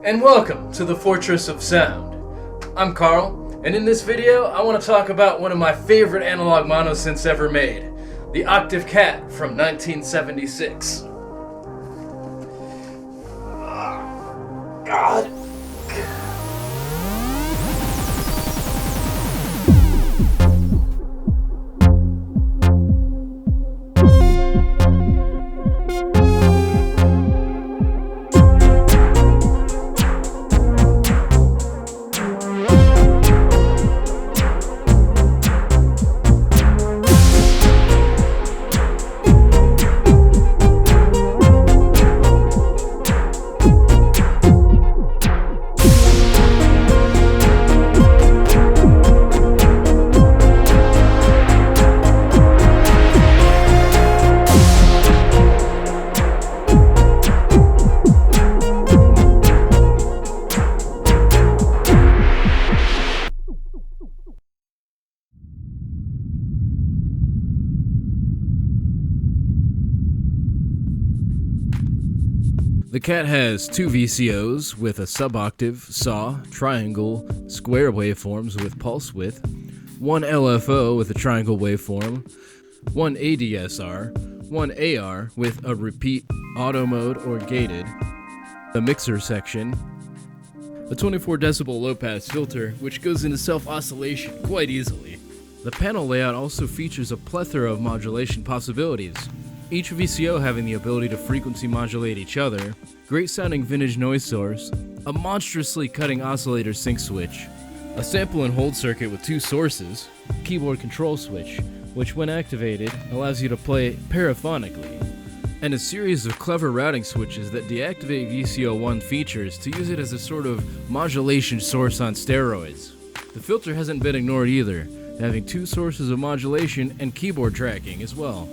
and welcome to the Fortress of Sound. I'm Carl, and in this video I want to talk about one of my favorite analog monosynths ever made, the Octave Cat from 1976. God. The Cat has two VCOs with a sub-octave, saw, triangle, square waveforms with pulse width, one LFO with a triangle waveform, one ADSR, one AR with a repeat auto mode or gated, a mixer section, a 24 decibel low-pass filter which goes into self-oscillation quite easily. The panel layout also features a plethora of modulation possibilities, each VCO having the ability to frequency modulate each other, great sounding vintage noise source, a monstrously cutting oscillator sync switch, a sample and hold circuit with two sources, keyboard control switch, which when activated allows you to play paraphonically, and a series of clever routing switches that deactivate VCO1 features to use it as a sort of modulation source on steroids. The filter hasn't been ignored either, having two sources of modulation and keyboard tracking as well.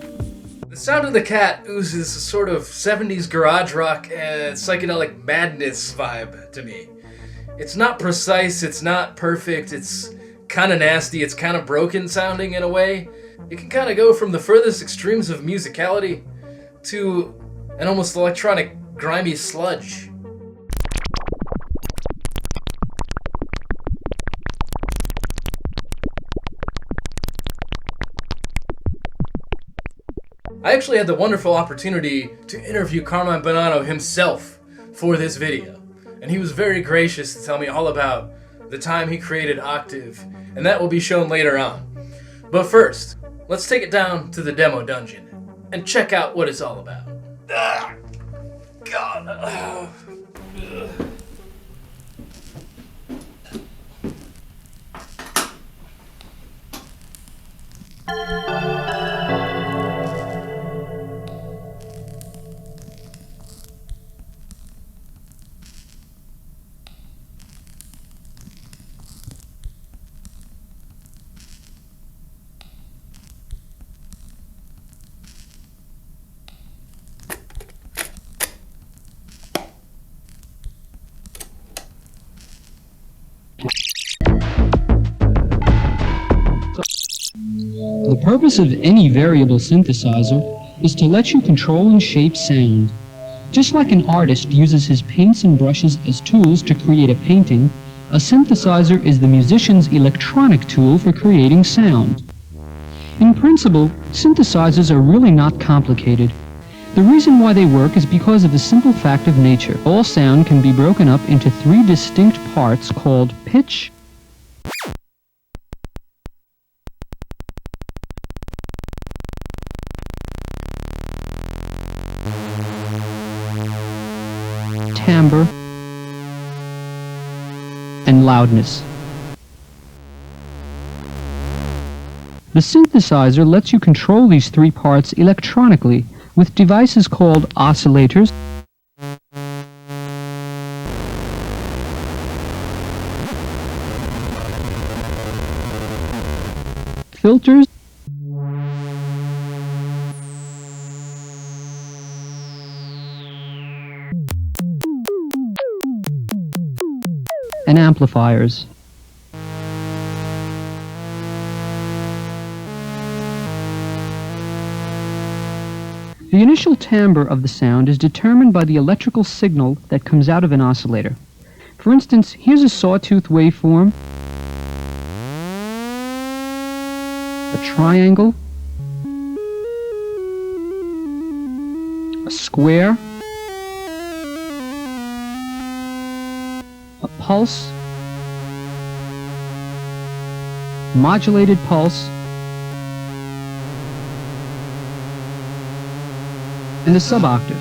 The sound of the Cat oozes a sort of 70s garage rock and psychedelic madness vibe to me. It's not precise, it's not perfect, it's kind of nasty, it's kind of broken sounding in a way. It can kind of go from the furthest extremes of musicality to an almost electronic grimy sludge. I actually had the wonderful opportunity to interview Carmine Bonanno himself for this video, and he was very gracious to tell me all about the time he created Octave, and that will be shown later on. But first, let's take it down to the demo dungeon and check out what it's all about. God. The purpose of any variable synthesizer is to let you control and shape sound. Just like an artist uses his paints and brushes as tools to create a painting, a synthesizer is the musician's electronic tool for creating sound. In principle, synthesizers are really not complicated. The reason why they work is because of the simple fact of nature. All sound can be broken up into three distinct parts called pitch, timbre, and loudness. The synthesizer lets you control these three parts electronically with devices called oscillators, filters, and amplifiers. The initial timbre of the sound is determined by the electrical signal that comes out of an oscillator. For instance, here's a sawtooth waveform, a triangle, a square, a pulse, modulated pulse, and a suboctave.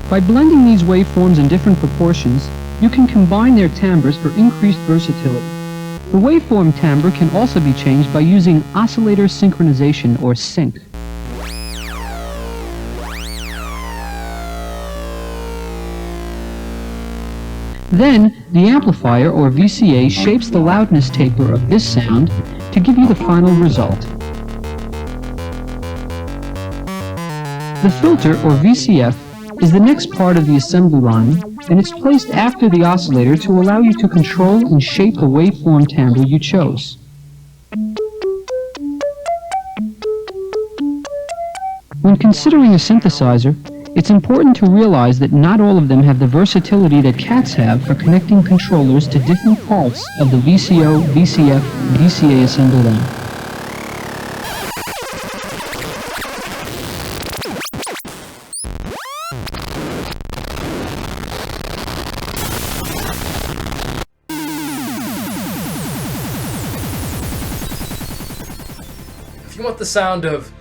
By blending these waveforms in different proportions, you can combine their timbres for increased versatility. The waveform timbre can also be changed by using oscillator synchronization, or sync. Then, the amplifier, or VCA, shapes the loudness taper of this sound to give you the final result. The filter, or VCF, is the next part of the assembly line, and it's placed after the oscillator to allow you to control and shape the waveform timbre you chose. When considering a synthesizer, it's important to realize that not all of them have the versatility that cats have for connecting controllers to different parts of the VCO, VCF, VCA assembly line. If you want the sound of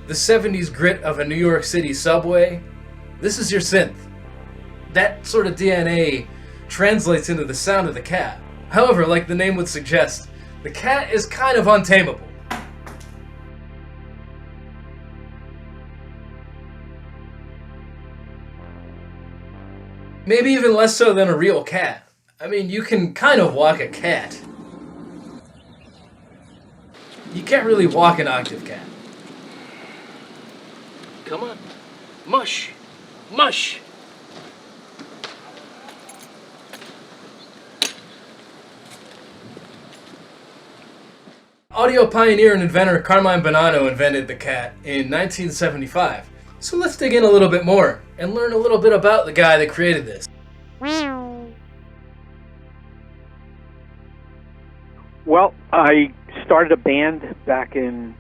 the 70s grit of a New York City subway, this is your synth. That sort of DNA translates into the sound of the cat. However, like the name would suggest, the cat is kind of untamable. Maybe even less so than a real cat. I mean, you can kind of walk a cat. You can't really walk an octave cat. Come on. Mush! Mush! Audio pioneer and inventor Carmine Bonanno invented the cat in 1975. So let's dig in a little bit more and learn a little bit about the guy that created this. Well, I started a band back in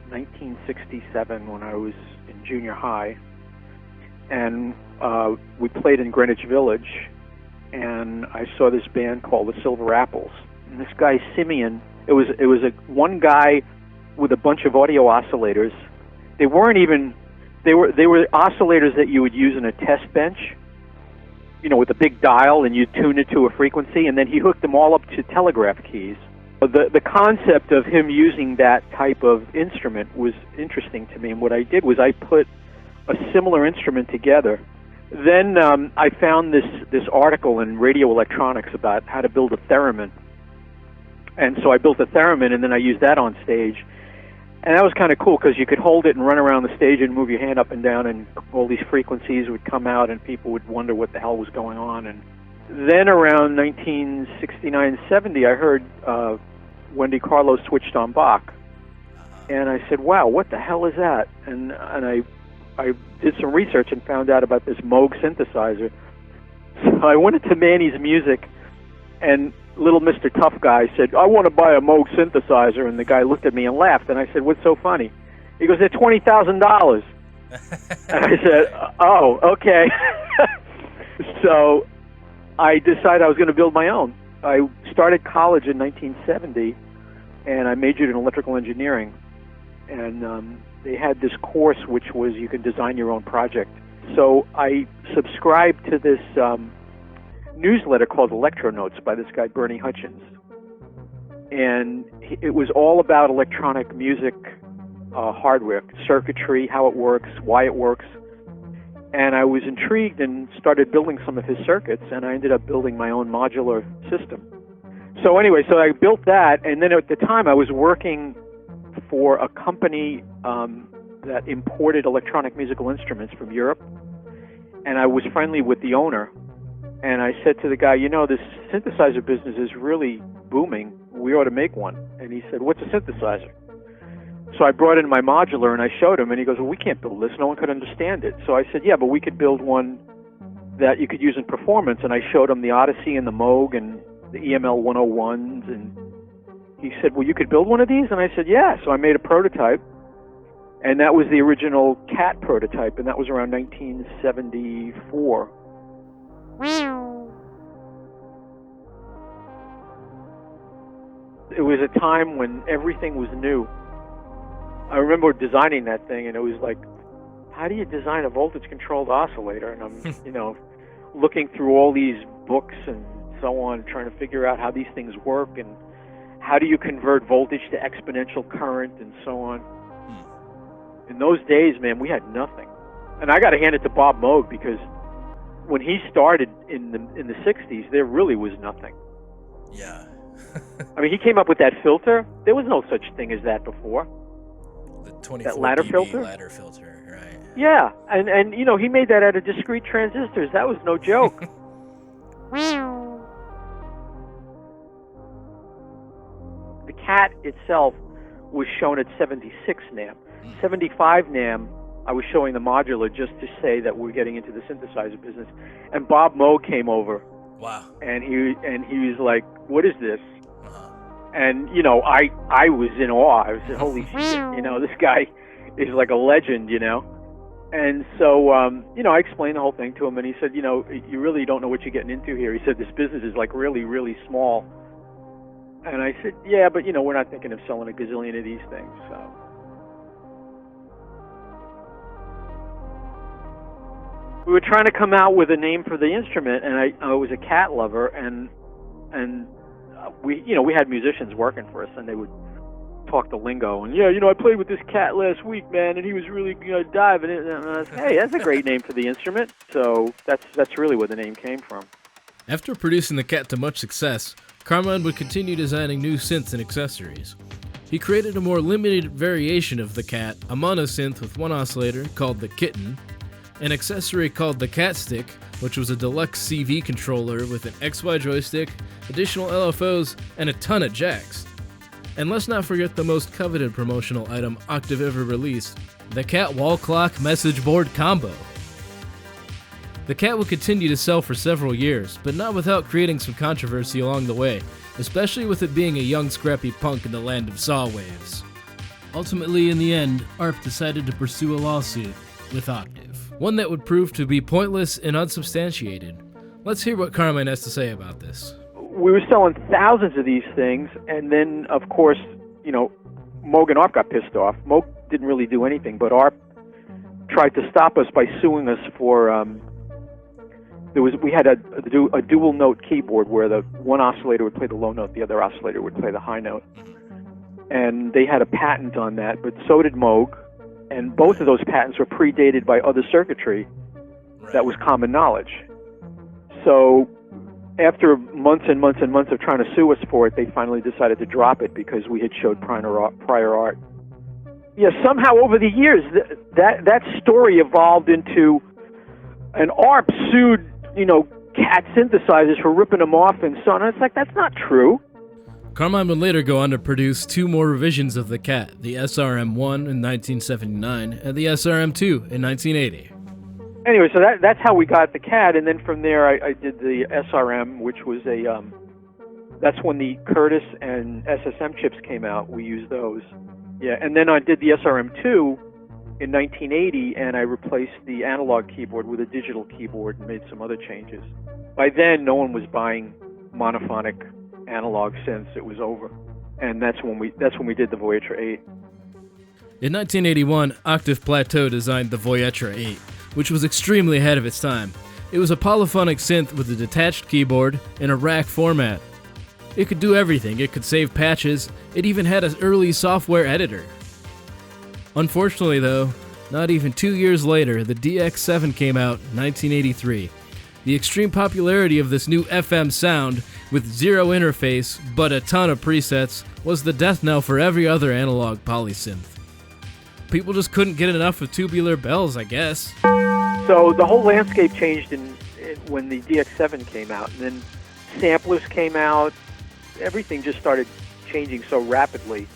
1967 when I was in junior high, and we played in Greenwich Village, and I saw this band called the Silver Apples. And this guy Simeon, it was one guy with a bunch of audio oscillators. They weren't even they were oscillators that you would use in a test bench, you know, with a big dial, and you tune it to a frequency, and then he hooked them all up to telegraph keys. The concept of him using that type of instrument was interesting to me, and what I did was I put a similar instrument together. Then I found this article in Radio Electronics about how to build a theremin, and so I built a theremin, and then I used that on stage, and that was kind of cool because you could hold it and run around the stage and move your hand up and down, and all these frequencies would come out, and people would wonder what the hell was going on. And then around 1969-70, I heard Wendy Carlo switched on Bach, and I said, "Wow, what the hell is that?" And I did some research and found out about this Moog synthesizer. So I went into Manny's Music, and little Mr. Tough Guy said, "I want to buy a Moog synthesizer," and the guy looked at me and laughed, and I said, "What's so funny?" He goes, "They're $20,000. And I said, "Oh, okay." So I decided I was going to build my own. I started college in 1970, and I majored in electrical engineering, and they had this course which was you can design your own project. So I subscribed to this newsletter called Electro Notes by this guy Bernie Hutchins, and it was all about electronic music hardware, circuitry, how it works, why it works. And I was intrigued and started building some of his circuits, and I ended up building my own modular system. So anyway, so I built that, and then at the time I was working for a company that imported electronic musical instruments from Europe, and I was friendly with the owner. And I said to the guy, "You know, this synthesizer business is really booming. We ought to make one." And he said, "What's a synthesizer?" So I brought in my modular and I showed him, and he goes, "Well, we can't build this. No one could understand it." So I said, "Yeah, but we could build one that you could use in performance, and I showed him the Odyssey and the Moog and the EML 101s, and he said, well, you could build one of these? And I said, yeah. So I made a prototype, and that was the original Cat prototype, and that was around 1974. It was a time when everything was new. I remember designing that thing, and it was like, how do you design a voltage-controlled oscillator? And I'm, looking through all these books and so on, trying to figure out how these things work, and how do you convert voltage to exponential current, and so on. In those days, man, we had nothing. And I got to hand it to Bob Moog, because when he started in the 60s, there really was nothing. Yeah. I mean, he came up with that filter. There was no such thing as that before. The 24 that ladder dB filter? ladder filter, right. Yeah, and he made that out of discrete transistors. That was no joke. The Cat itself was shown at 76 NAM. 75 NAM, I was showing the modular just to say that we're getting into the synthesizer business. And Bob Moog came over. Wow. And he was like, what is this? And, I was in awe. I was like, holy shit, this guy is like a legend, And so, I explained the whole thing to him, and he said, you really don't know what you're getting into here. He said, this business is like really, really small. And I said, yeah, but, we're not thinking of selling a gazillion of these things, so. We were trying to come out with a name for the instrument, and I was a Cat lover, and we had musicians working for us, and they would talk the lingo, and I played with this Cat last week, man, and he was really diving in, and I was, hey, that's a great name for the instrument. So that's really where the name came from. After producing the Cat to much success, Carmine would continue designing new synths and accessories. He created a more limited variation of the Cat, a monosynth with one oscillator called the Kitten, an accessory called the Cat Stick, which was a deluxe CV controller with an XY joystick, additional LFOs, and a ton of jacks. And let's not forget the most coveted promotional item Octave ever released, the Cat Wall Clock Message Board Combo. The Cat would continue to sell for several years, but not without creating some controversy along the way, especially with it being a young scrappy punk in the land of saw waves. Ultimately, in the end, ARP decided to pursue a lawsuit with Octave, one that would prove to be pointless and unsubstantiated. Let's hear what Carmine has to say about this. We were selling thousands of these things, and then, of course, Moog and ARP got pissed off. Moog didn't really do anything, but ARP tried to stop us by suing us for, we had a dual note keyboard where the one oscillator would play the low note, the other oscillator would play the high note. And they had a patent on that, but so did Moog, and both of those patents were predated by other circuitry that was common knowledge. So after months and months and months of trying to sue us for it, they finally decided to drop it because we had showed prior art. Yeah, somehow over the years, that story evolved into an ARP sued, Cat synthesizers for ripping them off and so on. And it's like, that's not true. Carmine would later go on to produce two more revisions of the Cat, the SRM-1 in 1979 and the SRM-2 in 1980. Anyway, so that's how we got the Cat, and then from there I did the SRM, which was that's when the Curtis and SSM chips came out. We used those. Yeah, and then I did the SRM-2 in 1980, and I replaced the analog keyboard with a digital keyboard and made some other changes. By then, no one was buying monophonic analog synths. It was over, and that's when we did the Voyager 8. In 1981, Octave Plateau designed the Voyager 8, which was extremely ahead of its time. It was a polyphonic synth with a detached keyboard and a rack format. It could do everything. It could save patches. It even had an early software editor. Unfortunately, though, not even 2 years later, the DX7 came out in 1983. The extreme popularity of this new FM sound, with zero interface but a ton of presets, was the death knell for every other analog polysynth. People just couldn't get enough of tubular bells, I guess. So the whole landscape changed when the DX7 came out, and then samplers came out. Everything just started changing so rapidly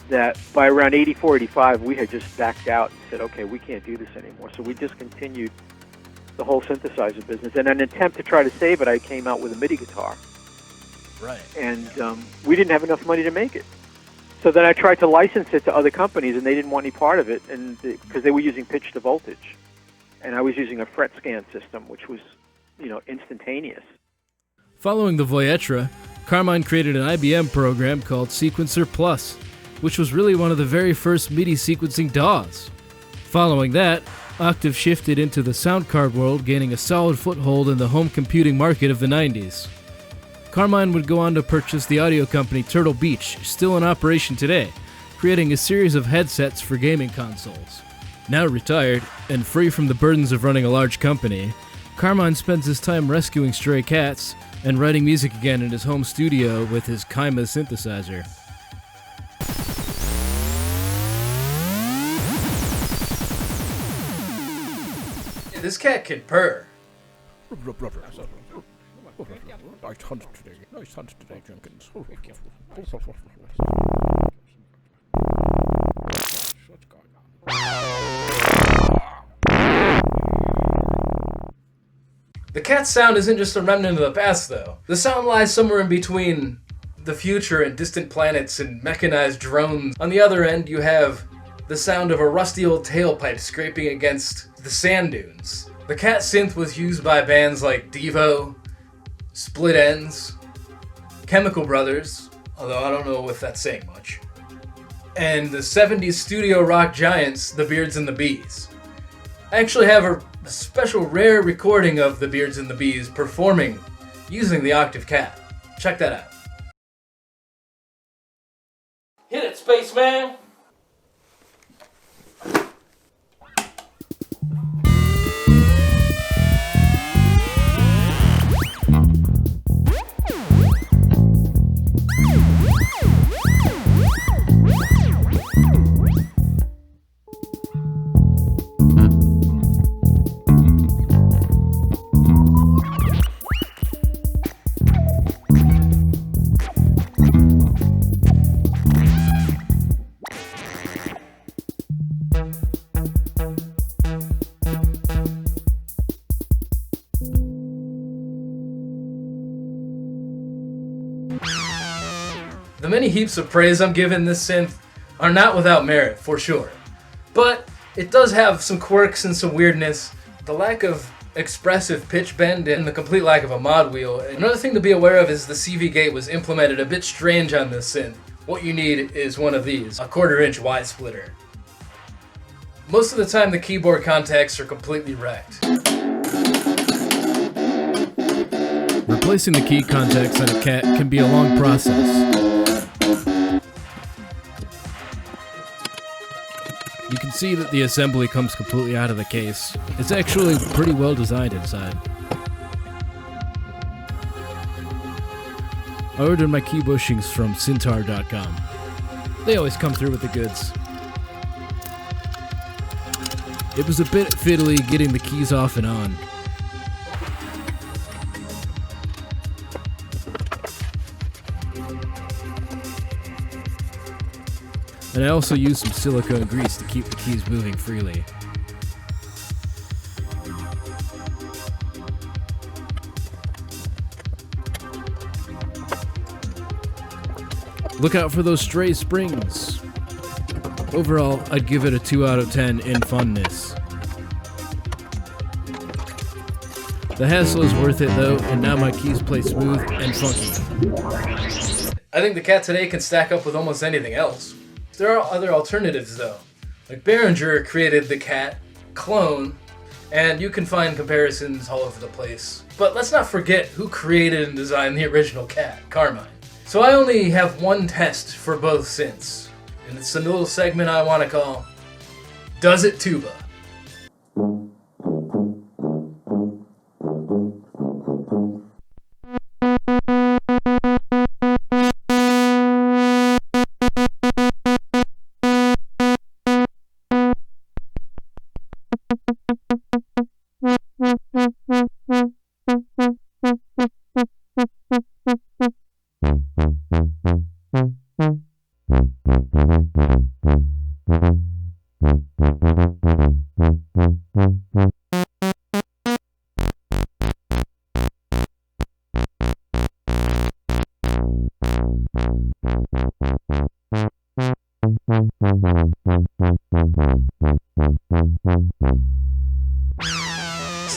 that by around 84, 85, we had just backed out and said, okay, we can't do this anymore. So we discontinued the whole synthesizer business. And in an attempt to try to save it, I came out with a MIDI guitar. Right. And we didn't have enough money to make it. So then I tried to license it to other companies, and they didn't want any part of it, and because they were using pitch to voltage, and I was using a fret scan system, which was, instantaneous. Following the Voyetra, Carmine created an IBM program called Sequencer Plus, which was really one of the very first MIDI sequencing DAWs. Following that, Octave shifted into the sound card world, gaining a solid foothold in the home computing market of the 90s. Carmine would go on to purchase the audio company Turtle Beach, still in operation today, creating a series of headsets for gaming consoles. Now retired, and free from the burdens of running a large company, Carmine spends his time rescuing stray cats and writing music again in his home studio with his Kaima synthesizer. This cat can purr. Nice hunt today, Jenkins. The cat's sound isn't just a remnant of the past, though. The sound lies somewhere in between the future and distant planets and mechanized drones. On the other end, you have the sound of a rusty old tailpipe scraping against the sand dunes. The cat synth was used by bands like Devo, Split Enz, Chemical Brothers, although I don't know if that's saying much, and the 70s studio rock giants, the Beards and the Bees. I actually have a special rare recording of the Beards and the Bees performing using the Octave Cat. Check that out. Hit it, Spaceman! The many heaps of praise I'm giving this synth are not without merit, for sure. But it does have some quirks and some weirdness. The lack of expressive pitch bend and the complete lack of a mod wheel. Another thing to be aware of is the CV gate was implemented a bit strange on this synth. What you need is one of these, a 1/4-inch Y splitter. Most of the time the keyboard contacts are completely wrecked. Replacing the key contacts on a cat can be a long process. You can see that the assembly comes completely out of the case. It's actually pretty well designed inside. I ordered my key bushings from Syntar.com. They always come through with the goods. It was a bit fiddly getting the keys off and on. And I also used some silicone grease to keep the keys moving freely. Look out for those stray springs. Overall, I'd give it a 2 out of 10 in funness. The hassle is worth it though, and now my keys play smooth and funky. I think the Cat today can stack up with almost anything else. There are other alternatives though. Like Behringer created the Cat clone, and you can find comparisons all over the place. But let's not forget who created and designed the original Cat, Carmine. So I only have one test for both synths, and it's a little segment I want to call Does It Tuba?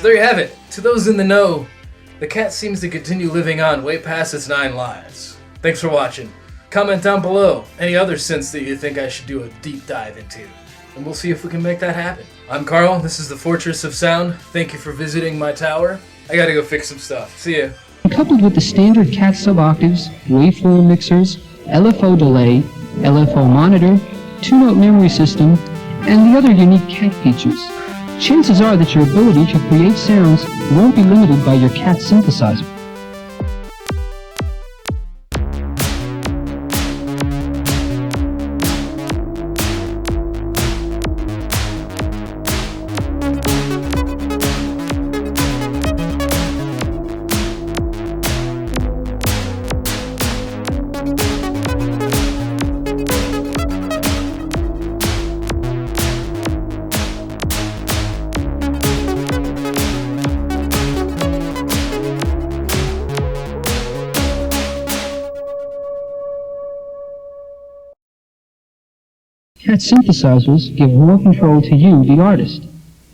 So there you have it. To those in the know, the cat seems to continue living on way past its 9 lives. Thanks for watching. Comment down below any other synths that you think I should do a deep dive into, and we'll see if we can make that happen. I'm Carl, this is the Fortress of Sound. Thank you for visiting my tower. I gotta go fix some stuff. See ya. Coupled with the standard cat suboctaves, waveform mixers, LFO delay, LFO monitor, 2-note memory system, and the other unique cat features, chances are that your ability to create sounds won't be limited by your cat synthesizer. Cat synthesizers give more control to you, the artist.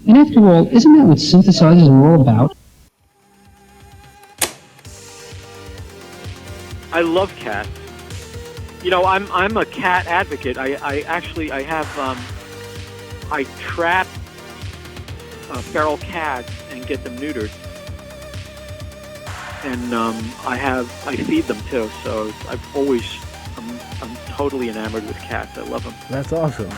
And after all, isn't that what synthesizers are all about? I love cats. You know, I'm a cat advocate. I trap feral cats and get them neutered, and I feed them too. So I'm totally enamored with cats. I love them. That's awesome.